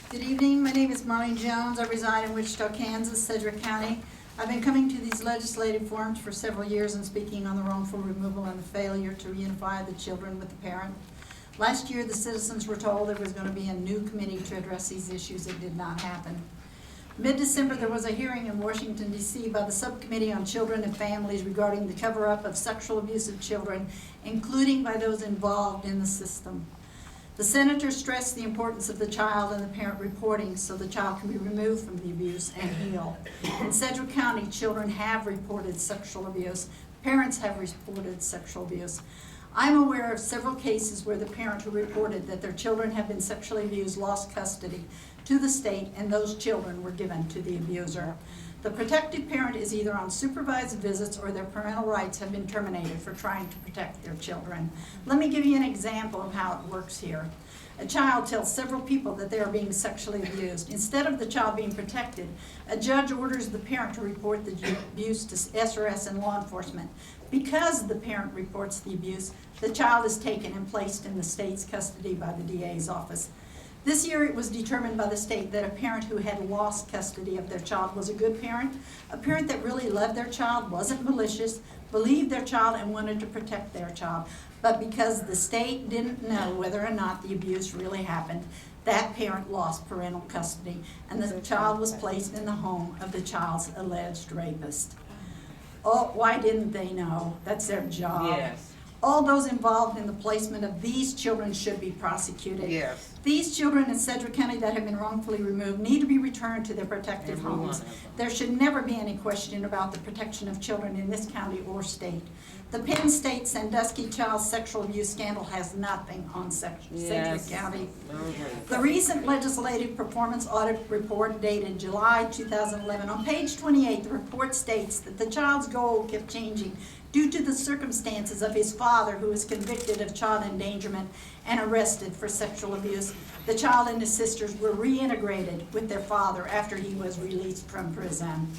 Good evening. My name is Marlene Jones. I reside in Wichita, Kansas, Sedgwick County. I've been coming to these legislative forums for several years and speaking on the wrongful removal and the failure to reunify the children with the parent. Last year, the citizens were told there was going to be a new committee to address these issues. It did not happen. Mid-December, there was a hearing in Washington, D.C. by the Subcommittee on Children and Families regarding the cover-up of sexual abuse of children, including by those involved in the system. The senator stressed the importance of the child and the parent reporting so the child can be removed from the abuse and heal. In Sedgwick County, children have reported sexual abuse. Parents have reported sexual abuse. I'm aware of several cases where the parent who reported that their children have been sexually abused lost custody to the state, and those children were given to the abuser. The protected parent is either on supervised visits or their parental rights have been terminated for trying to protect their children. Let me give you an example of how it works here. A child tells several people that they are being sexually abused. Instead of the child being protected, a judge orders the parent to report the abuse to SRS and law enforcement. Because the parent reports the abuse, the child is taken and placed in the state's custody by the DA's office. This year it was determined by the state that a parent who had lost custody of their child was a good parent, a parent that really loved their child, wasn't malicious, believed their child, and wanted to protect their child. But because the state didn't know whether or not the abuse really happened, that parent lost parental custody, and the child was placed in the home of the child's alleged rapist. Oh, why didn't they know? That's their job. Yes. All those involved in the placement of these children should be prosecuted. Yes. These children in Sedgwick County that have been wrongfully removed need to be returned to their protective Every homes. one of them. There should never be any question about the protection of children in this county or state. The Penn State Sandusky child sexual abuse scandal has nothing on Sedgwick County. The recent legislative performance audit report dated July 2011, on page 28, the report states that the child's goal kept changing due to the circumstances of his father, who was convicted of child endangerment and arrested for sexual abuse. The child and his sisters were reintegrated with their father after he was released from prison.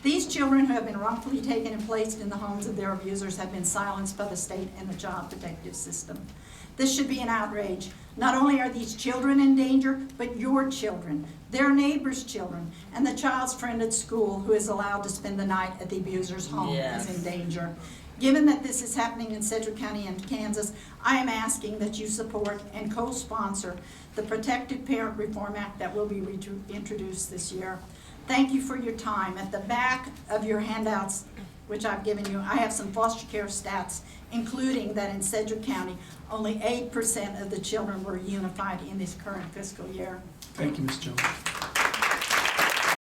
These children who have been wrongfully taken and placed in the homes of their abusers have been silenced by the state and the child protective system. This should be an outrage. Not only are these children in danger, but your children, their neighbors' children, and the child's friend at school who is allowed to spend the night at the abuser's home is in danger. Given that this is happening in Sedgwick County and Kansas, I am asking that you support and co-sponsor the Protected Parent Reform Act that will be introduced this year. Thank you for your time. At the back of your handouts, which I've given you, I have some foster care stats, including that in Sedgwick County, only 8% of the children were unified in this current fiscal year. Thank you, Ms. Jones.